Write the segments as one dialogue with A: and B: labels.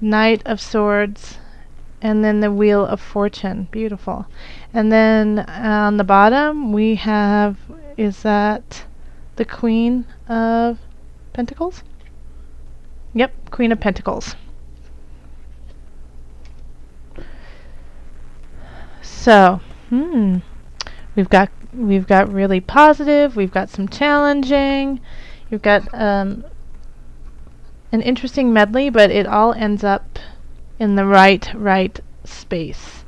A: Knight of Swords, and then the Wheel of Fortune. Beautiful. And then on the bottom we have, is that the Queen of Pentacles? Yep, Queen of Pentacles. So, we've got really positive, we've got some challenging, you've got an interesting medley, but it all ends up in the right space.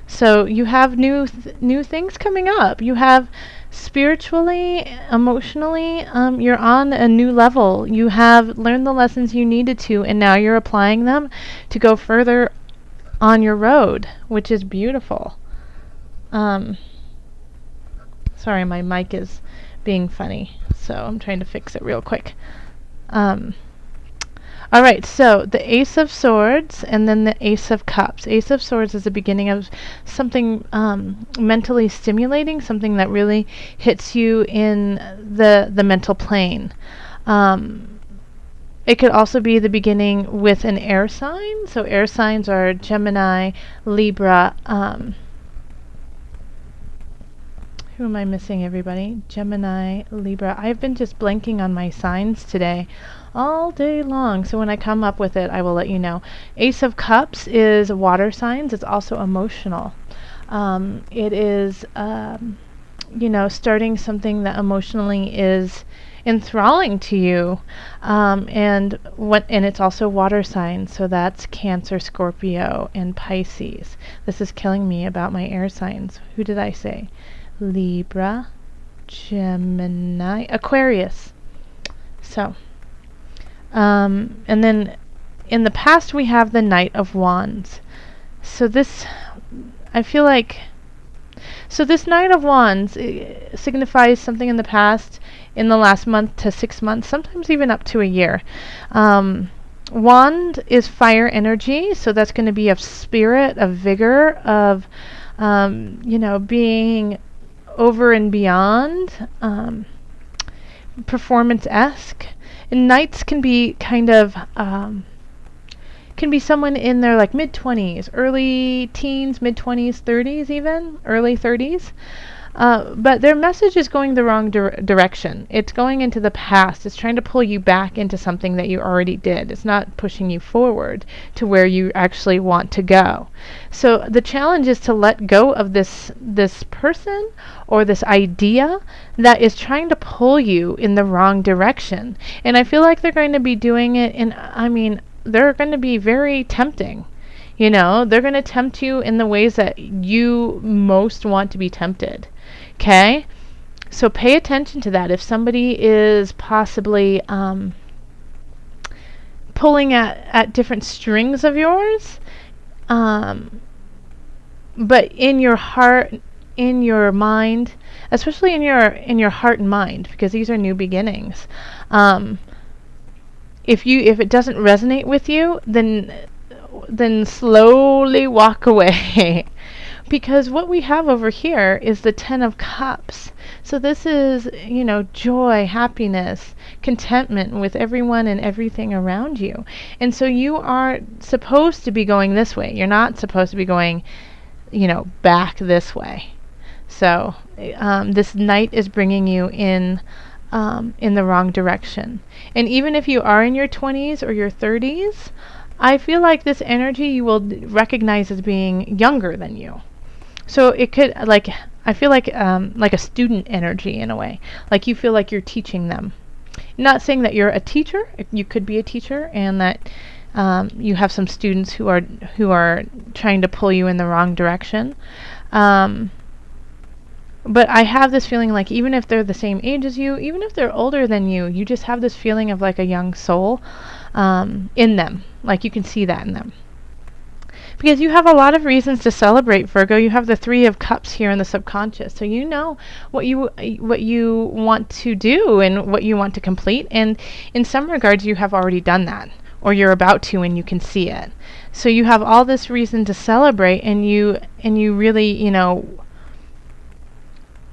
A: So you have new things coming up. You have spiritually, emotionally, you're on a new level. You have learned the lessons you needed to, and now you're applying them to go further on your road, which is beautiful. Sorry, my mic is being funny, so I'm trying to fix it real quick. Alright, so the Ace of Swords and then the Ace of Cups. Ace of Swords is the beginning of something mentally stimulating, something that really hits you in the mental plane. It could also be the beginning with an air sign. So air signs are Gemini, Libra. Who am I missing, everybody? Gemini, Libra. I've been just blanking on my signs today all day long, so when I come up with it, I will let you know. Ace of Cups is water signs. It's also emotional. It is, starting something that emotionally is enthralling to you, and it's also water signs, so that's Cancer, Scorpio, and Pisces. This is killing me about my air signs. Who did I say? Libra, Gemini, Aquarius. So, and then in the past we have the Knight of Wands. So this, I feel like, so this Knight of Wands signifies something in the past, in the last month to 6 months, sometimes even up to a year. Wand is fire energy, so that's going to be of spirit, of vigor, of, being over and beyond, performance-esque. And knights can be kind of, can be someone in their like mid-20s, early teens, mid-20s, 30s even, early 30s. But their message is going the wrong direction. It's going into the past. It's trying to pull you back into something that you already did. It's not pushing you forward to where you actually want to go. So the challenge is to let go of this person or this idea that is trying to pull you in the wrong direction. And I feel like they're going to be doing it they're going to be very tempting. They're going to tempt you in the ways that you most want to be tempted. Okay? So pay attention to that. If somebody is possibly pulling at different strings of yours, but in your heart, in your mind, especially in your heart and mind, because these are new beginnings. If it doesn't resonate with you, then slowly walk away. Because what we have over here is the Ten of Cups. So this is, joy, happiness, contentment with everyone and everything around you. And so you are supposed to be going this way. You're not supposed to be going, back this way. So this Knight is bringing you in the wrong direction. And even if you are in your 20s or your 30s, I feel like this energy you will recognize as being younger than you. So it could, I feel like a student energy in a way. Like you feel like you're teaching them. Not saying that you're a teacher. You could be a teacher, and that you have some students who are trying to pull you in the wrong direction. But I have this feeling like even if they're the same age as you, even if they're older than you, you just have this feeling of like a young soul in them. Like you can see that in them. Because you have a lot of reasons to celebrate, Virgo. You have the Three of Cups here in the subconscious. So you know what you want to do and what you want to complete. And in some regards, you have already done that. Or you're about to, and you can see it. So you have all this reason to celebrate, and you really,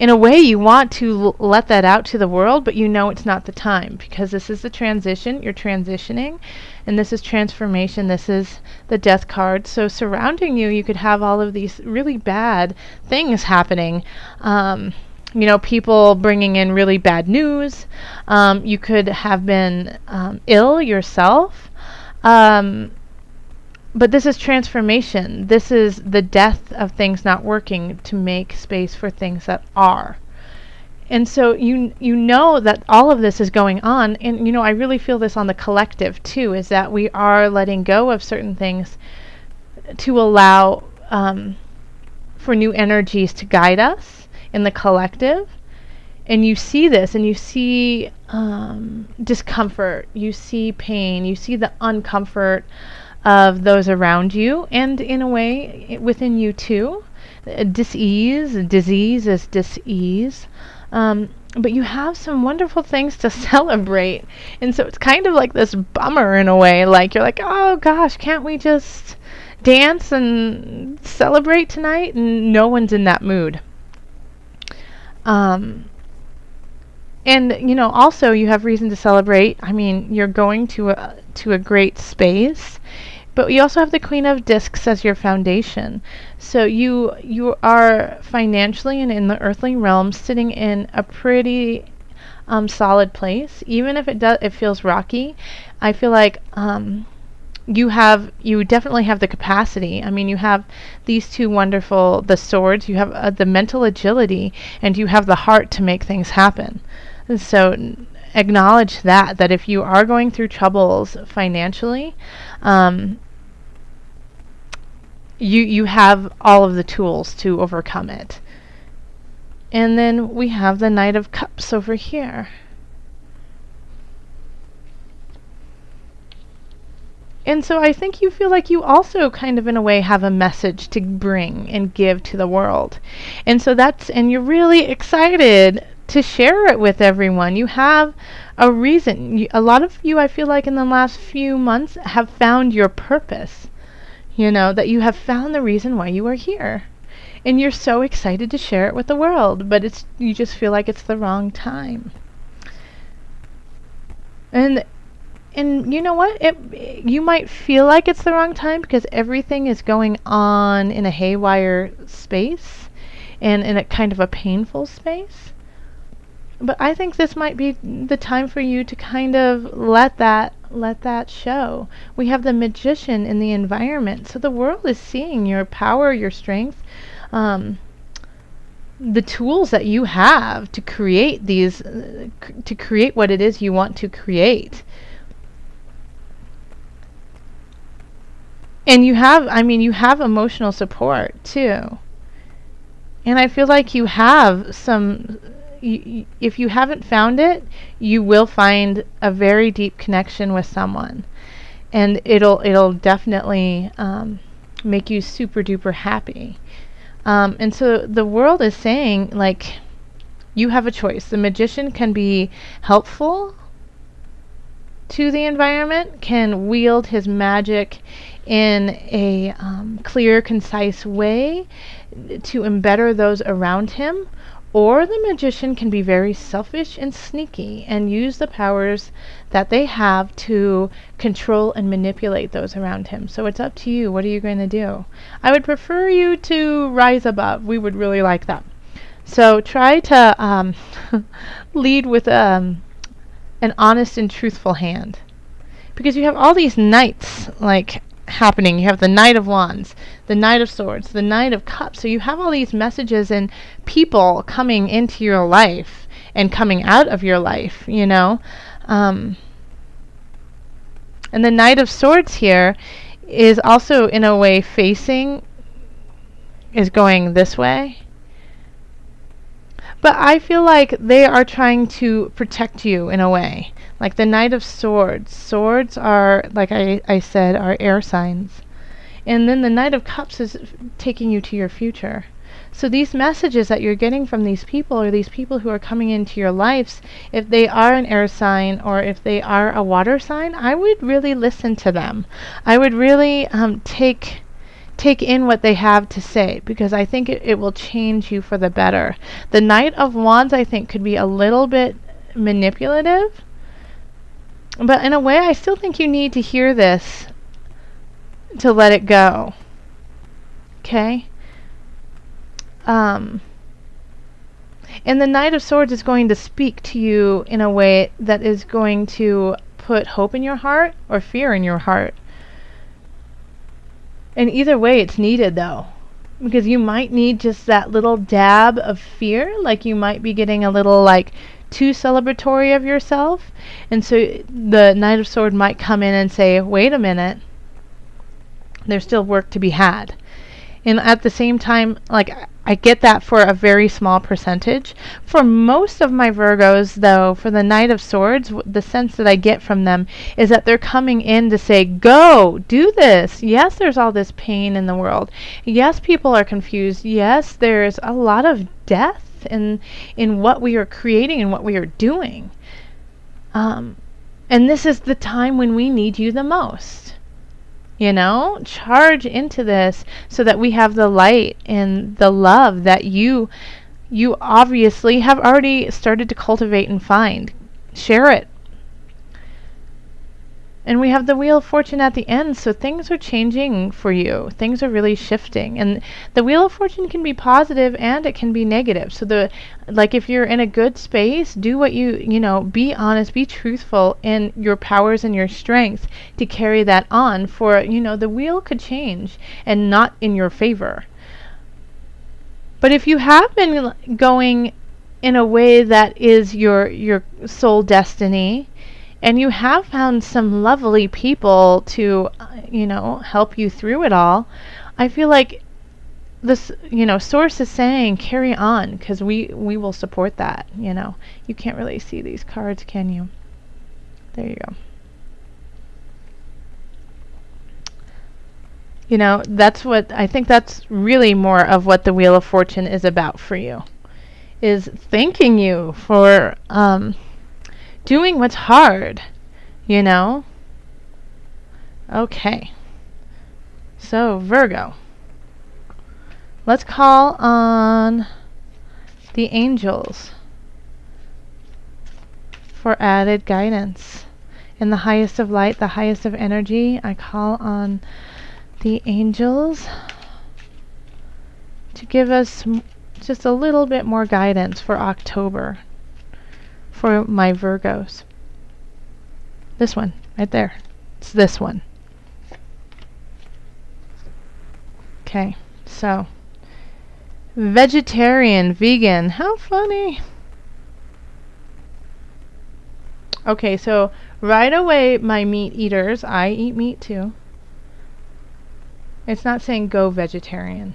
A: in a way, you want to let that out to the world, but you know it's not the time, because this is the transition. You're transitioning, and this is transformation. This is the death card. So surrounding you, you could have all of these really bad things happening. You know, people bringing in really bad news. You could have been ill yourself. But this is transformation. This is the death of things not working to make space for things that are. And so you know that all of this is going on, and you know, I really feel this on the collective too, is that we are letting go of certain things to allow for new energies to guide us in the collective. And you see this, and you see discomfort, you see pain, you see the uncomfort of those around you, and in a way within you too. Disease is dis-ease. But you have some wonderful things to celebrate. And so it's kind of like this bummer in a way. Like you're like, oh gosh, can't we just dance and celebrate tonight? And no one's in that mood. And you know, also you have reason to celebrate. I mean, you're going to a great space. But you also have the Queen of Discs as your foundation. So you are financially and in the earthly realm sitting in a pretty solid place. Even if it feels rocky, I feel like you definitely have the capacity. I mean, you have these two wonderful, the swords, you have the mental agility, and you have the heart to make things happen. And so acknowledge that if you are going through troubles financially, you have all of the tools to overcome it. And then we have the Knight of Cups over here. And so I think you feel like you also kind of in a way have a message to bring and give to the world. And so and you're really excited to share it with everyone. You have a reason. A lot of you, I feel like in the last few months, have found your purpose. You know, that you have found the reason why you are here. And you're so excited to share it with the world, but you just feel like it's the wrong time. And you know what? You might feel like it's the wrong time because everything is going on in a haywire space and in a kind of a painful space. But I think this might be the time for you to kind of let that show. We have the Magician in the environment, so the world is seeing your power, your strength, the tools that you have to create to create what it is you want to create. And you have emotional support too. And I feel like you have some. If you haven't found it, you will find a very deep connection with someone, and it'll definitely make you super duper happy. And so the world is saying, like, you have a choice. The Magician can be helpful to the environment, can wield his magic in a clear, concise way to embetter those around him. Or the Magician can be very selfish and sneaky and use the powers that they have to control and manipulate those around him. So it's up to you. What are you going to do? I would prefer you to rise above. We would really like that. So try to lead with an honest and truthful hand. Because you have all these knights, like, happening. You have the Knight of Wands, the Knight of Swords, the Knight of Cups. So you have all these messages and people coming into your life and coming out of your life, you know. And the Knight of Swords here is also in a way is going this way. But I feel like they are trying to protect you in a way. Like the Knight of Swords. Swords are, like I said, are air signs. And then the Knight of Cups is taking you to your future. So these messages that you're getting from these people, or these people who are coming into your lives, if they are an air sign or if they are a water sign, I would really listen to them. I would really take take in what they have to say, because I think it will change you for the better. The Knight of Wands, I think, could be a little bit manipulative, but in a way, I still think you need to hear this to let it go. Okay? And the Knight of Swords is going to speak to you in a way that is going to put hope in your heart or fear in your heart. And either way, it's needed, though, because you might need just that little dab of fear, like you might be getting a little like too celebratory of yourself. And so the Knight of Swords might come in and say, wait a minute, there's still work to be had. And at the same time, like, I get that for a very small percentage. For most of my Virgos, though, for the Knight of Swords, the sense that I get from them is that they're coming in to say, go, do this. Yes, there's all this pain in the world. Yes, people are confused. Yes, there's a lot of death in what we are creating and what we are doing. And this is the time when we need you the most. You know, charge into this so that we have the light and the love that you obviously have already started to cultivate and find. Share it. And we have the Wheel of Fortune at the end, so things are changing for you. Things are really shifting. And the Wheel of Fortune can be positive and it can be negative. So if you're in a good space, do what be honest, be truthful in your powers and your strengths to carry that on, for, the wheel could change and not in your favor. But if you have been going in a way that is your soul destiny, and you have found some lovely people to, help you through it all, I feel like this, Source is saying carry on, because we will support that. You can't really see these cards, can you? There you go. I think that's really more of what the Wheel of Fortune is about for you, is thanking you for doing what's hard, Okay. So, Virgo. Let's call on the angels for added guidance. In the highest of light, the highest of energy, I call on the angels to give us just a little bit more guidance for October. For my Virgos. This one, right there. It's this one. Okay, so vegetarian, vegan, how funny. Okay, so right away, my meat eaters, I eat meat too. It's not saying go vegetarian.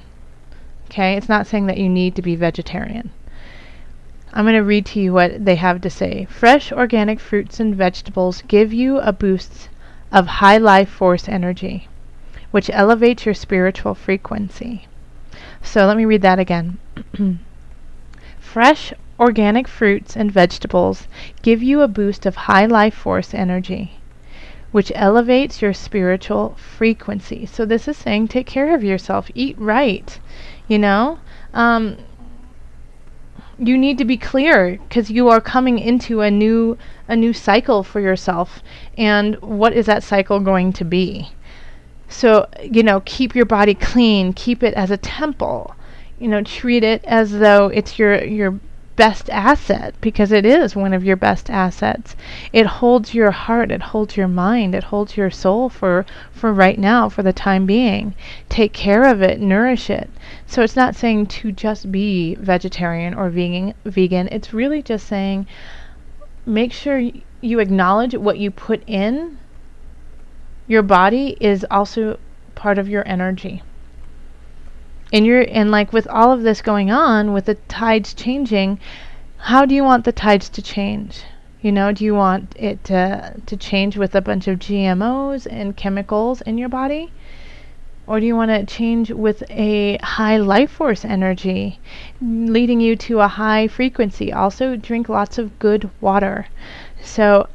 A: Okay, it's not saying that you need to be vegetarian. I'm going to read to you what they have to say. Fresh organic fruits and vegetables give you a boost of high life force energy, which elevates your spiritual frequency. So let me read that again. Fresh organic fruits and vegetables give you a boost of high life force energy, which elevates your spiritual frequency. So this is saying take care of yourself, eat right, you need to be clear, because you are coming into a new cycle for yourself. And what is that cycle going to be? So, keep your body clean, keep it as a temple, treat it as though it's your best asset, because it is one of your best assets. It holds your heart, it holds your mind, it holds your soul for right now, for the time being. Take care of it, nourish it. So it's not saying to just be vegetarian or vegan. It's really just saying make sure you acknowledge what you put in your body is also part of your energy. And like with all of this going on, with the tides changing, how do you want the tides to change? Do you want it to change with a bunch of GMOs and chemicals in your body? Or do you want to change with a high life force energy, leading you to a high frequency? Also, drink lots of good water. So,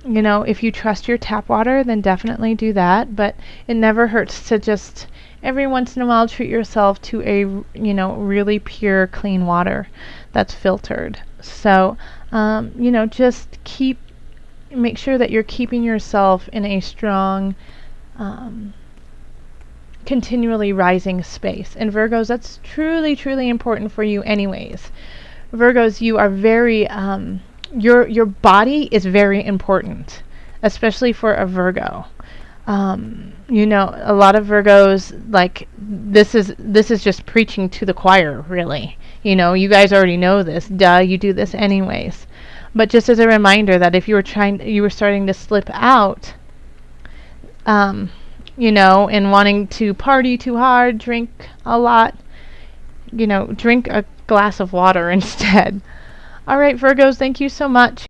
A: You know, if you trust your tap water, then definitely do that, but it never hurts to just every once in a while treat yourself to a, you know, really pure, clean water that's filtered. So, you know, just make sure that you're keeping yourself in a strong, continually rising space. And Virgos, that's truly, truly important for you anyways. Virgos, you are very, your body is very important, especially for a Virgo. You know, a lot of Virgos, like, this is just preaching to the choir, really. You know, you guys already know this. Duh, you do this anyways. But just as a reminder that if you were starting to slip out, you know, and wanting to party too hard, drink a lot, you know, drink a glass of water instead. All right, Virgos, thank you so much.